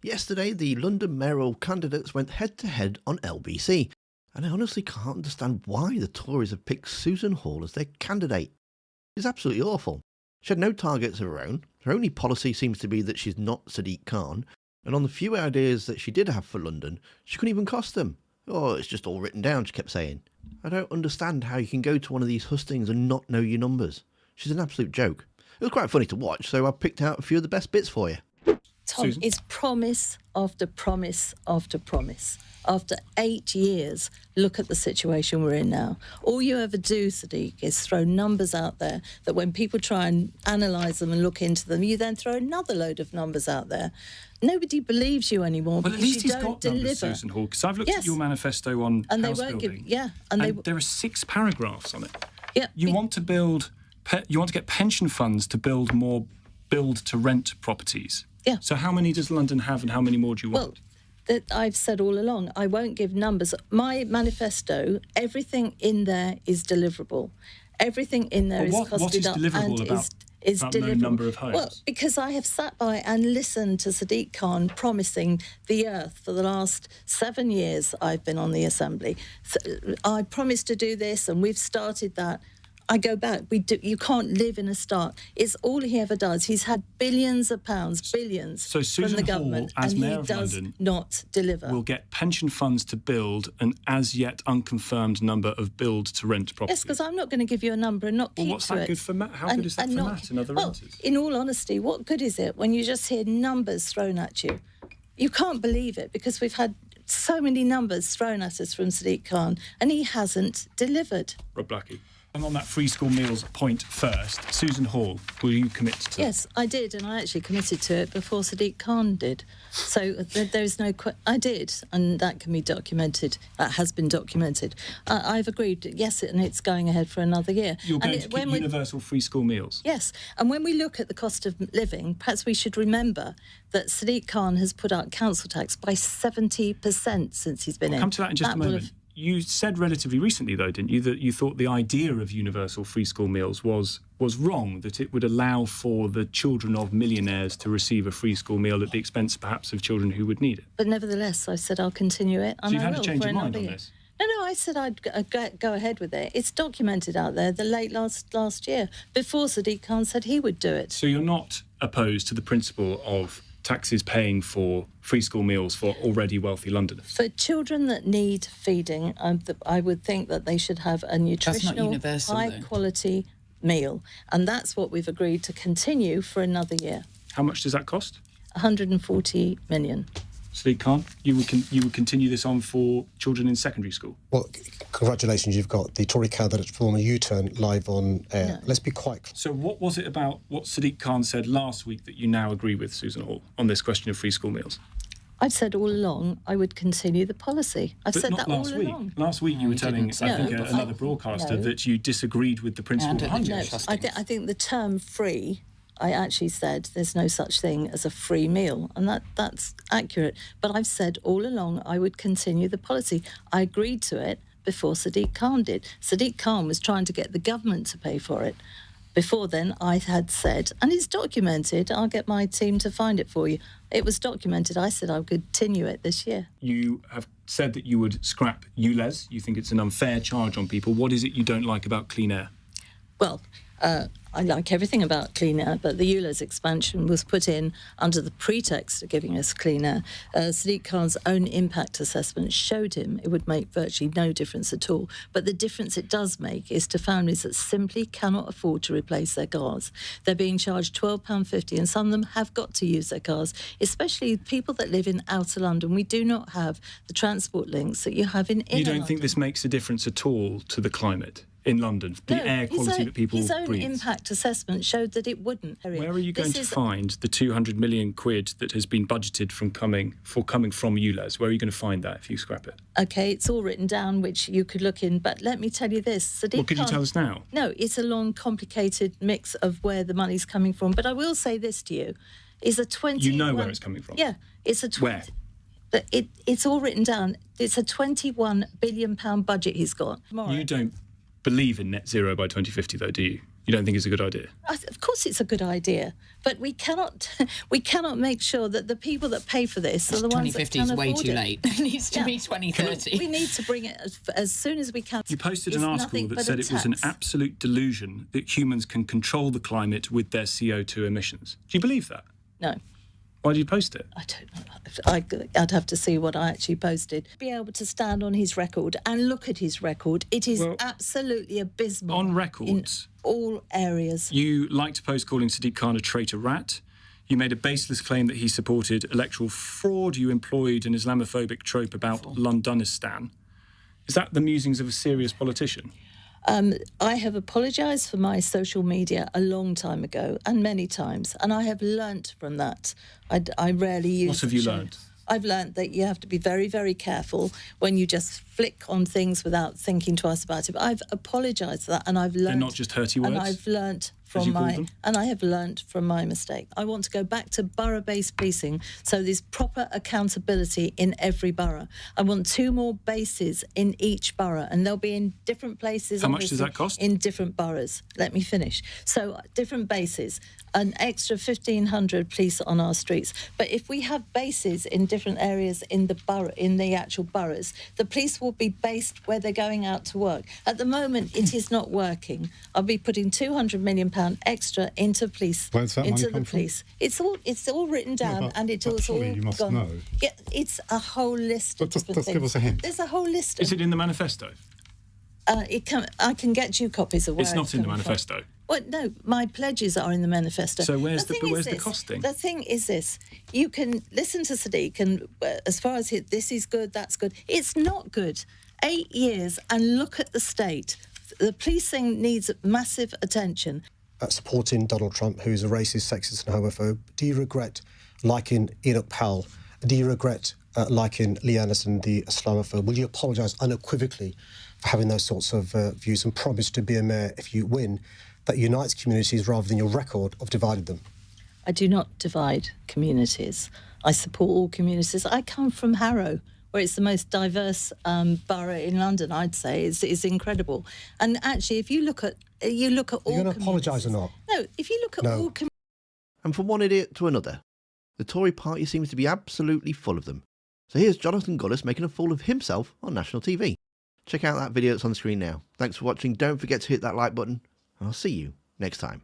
Yesterday, the London mayoral candidates went head-to-head on LBC, and I honestly can't understand why the Tories have picked Susan Hall as their candidate. It's absolutely awful. She had no targets of her own. Her only policy seems to be that she's not Sadiq Khan, and on the few ideas that she did have for London, she couldn't even cost them. Oh, it's just all written down, she kept saying. I don't understand how you can go to one of these hustings and not know your numbers. She's an absolute joke. It was quite funny to watch, so I've picked out a few of the best bits for you. Tom, Susan? it's promise after promise after promise. After 8 years, look at the situation we're in now. All you ever do, Sadiq, is throw numbers out there that when people try and analyse them and look into them, you then throw another load of numbers out there. Nobody believes you anymore Well, at because least you he's don't got deliver. numbers, Susan Hall, because I've looked Yes. at your manifesto on And they house won't building. and there are 6 paragraphs on it. Yeah, You want to build, you want to get pension funds to build more build-to-rent properties. Yeah. So how many does London have, and how many more do you want? Well, that I've said all along, I won't give numbers. My manifesto, everything in there is deliverable. Everything in there is what costed is up deliverable and about is no deliverable. number of homes? Well, because I have sat by and listened to Sadiq Khan promising the earth for the last 7 years I've been on the Assembly. So I promised to do this, and we've started that. I go back. You can't live in a start. It's all he ever does. He's had billions of pounds, billions So from Susan the Hall, government, as and Mayor he of does London, not deliver. will get pension funds to build an as-yet unconfirmed number of build-to-rent properties. Yes, because I'm not going to give you a number and not keep Well, what's to that it. good for Matt? How good is that for Matt and other renters? In all honesty, what good is it when you just hear numbers thrown at you? You can't believe it because we've had so many numbers thrown at us from Sadiq Khan and he hasn't delivered. Rob Blackie. And on that free school meals point first, Susan Hall, will you commit to? Yes, I did, and I actually committed to it before Sadiq Khan did. So there's no... I did, and that can be documented. That has been documented. I've agreed, yes, and it's going ahead for another year. You're going and to keep universal free school meals? Yes, and when we look at the cost of living, perhaps we should remember that Sadiq Khan has put up council tax by 70% since he's been in. We'll come to that in just a moment. You said relatively recently, though, didn't you, that you thought the idea of universal free school meals was wrong, that it would allow for the children of millionaires to receive a free school meal at the expense, perhaps, of children who would need it. But nevertheless, I said I'll continue it. So you've had to change your mind on this? No, I said I'd go ahead with it. It's documented out there the late last year, before Sadiq Khan said he would do it. So you're not opposed to the principle of taxes paying for free school meals for already wealthy Londoners? For children that need feeding, I would think that they should have a nutritional, high-quality meal. And that's what we've agreed to continue for another year. How much does that cost? 140 million. Sadiq Khan, you would continue this on for children in secondary school? Well, congratulations, you've got the Tory candidate perform a U-turn live on air. No. Let's be quite clear. So what was it about what Sadiq Khan said last week that you now agree with, Susan Hall, on this question of free school meals? I've said all along I would continue the policy. I've said that all along. Last week you were telling, I think, another broadcaster that you disagreed with the principle behind it. No, I think the term free... I actually said there's no such thing as a free meal, and that's accurate. But I've said all along I would continue the policy. I agreed to it before Sadiq Khan did. Sadiq Khan was trying to get the government to pay for it. Before then, I had said, and it's documented, I'll get my team to find it for you. It was documented. I said I would continue it this year. You have said that you would scrap ULEZ. You think it's an unfair charge on people. What is it you don't like about clean air? Well, I like everything about clean air, but the ULEZ expansion was put in under the pretext of giving us clean air. Sadiq Khan's own impact assessment showed him it would make virtually no difference at all. But the difference it does make is to families that simply cannot afford to replace their cars. They're being charged £12.50, and some of them have got to use their cars, especially people that live in outer London. We do not have the transport links that you have in inner You don't London. think this makes a difference at all to the climate in London, the air quality that people breathe? His own impact assessment showed that it wouldn't. Where are you going to find the 200 million quid that has been budgeted from coming from ULEZ? Where are you going to find that if you scrap it? OK, it's all written down, which you could look in. But let me tell you this. Sadiq What could you tell us now? No, it's a long, complicated mix of where the money's coming from. But I will say this to you. Is a 20... You know where it's coming from? Yeah. It's a 20... Where? It's all written down. It's a £21 billion budget he's got. You don't believe in net zero by 2050, though, do you? You don't think it's a good idea? Of course it's a good idea, but we cannot make sure that the people that pay for this are the ones that can afford it. 2050 is way too late. It needs to be 2030. We need to bring it as soon as we can. You posted an article that said it was an absolute delusion that humans can control the climate with their CO2 emissions. Do you believe that? No. Why did you post it? I don't know. I'd have to see what I actually posted. Be able to stand on his record and look at his record. It is absolutely abysmal. On records, in all areas. You like to post calling Sadiq Khan a traitor rat. You made a baseless claim that he supported electoral fraud. You employed an Islamophobic trope about Londonistan. Is that the musings of a serious politician? I have apologised for my social media a long time ago, and many times, and I have learnt from that. I rarely use. What have you learnt? I've learnt that you have to be very, very careful when you just flick on things without thinking twice about it. But I've apologised for that, and I've learnt. They're not just hurty words. And I've learnt from I have learnt from my mistake. I want to go back to borough-based policing, so there's proper accountability in every borough. I want 2 more bases in each borough, and they'll be in different places. How much does that cost? In different boroughs. Let me finish. So different bases, an extra 1,500 police on our streets. But if we have bases in different areas in the borough, in the actual boroughs, the police will be based where they're going out to work. At the moment, it is not working. I'll be putting £200 million extra into police. Where's that money come from? It's all written down, and it's all surely you must gone. know. Yeah, it's a whole list of different Just things. give us a hint. There's a whole list. Is it in the manifesto? I can get you copies of where it's not in the manifesto. From. Well, no, my pledges are in the manifesto. So where's the costing? The thing is this: you can listen to Sadiq, and as far as this is good, that's good. It's not good. 8 years, and look at the state. The policing needs massive attention. Supporting Donald Trump, who's a racist, sexist and homophobe, do you regret liking Enoch Powell? Do you regret liking Lee Anderson, the Islamophobe? Will you apologise unequivocally for having those sorts of views and promise to be a mayor if you win that unites communities rather than your record of dividing them? I do not divide communities. I support all communities. I come from Harrow, where it's the most diverse borough in London, I'd say. It's incredible. And actually, if you look at all You're going to apologise or not? No, if you look at all communities... And from one idiot to another, the Tory party seems to be absolutely full of them. So here's Jonathan Gullis making a fool of himself on national TV. Check out that video that's on the screen now. Thanks for watching. Don't forget to hit that like button, and I'll see you next time.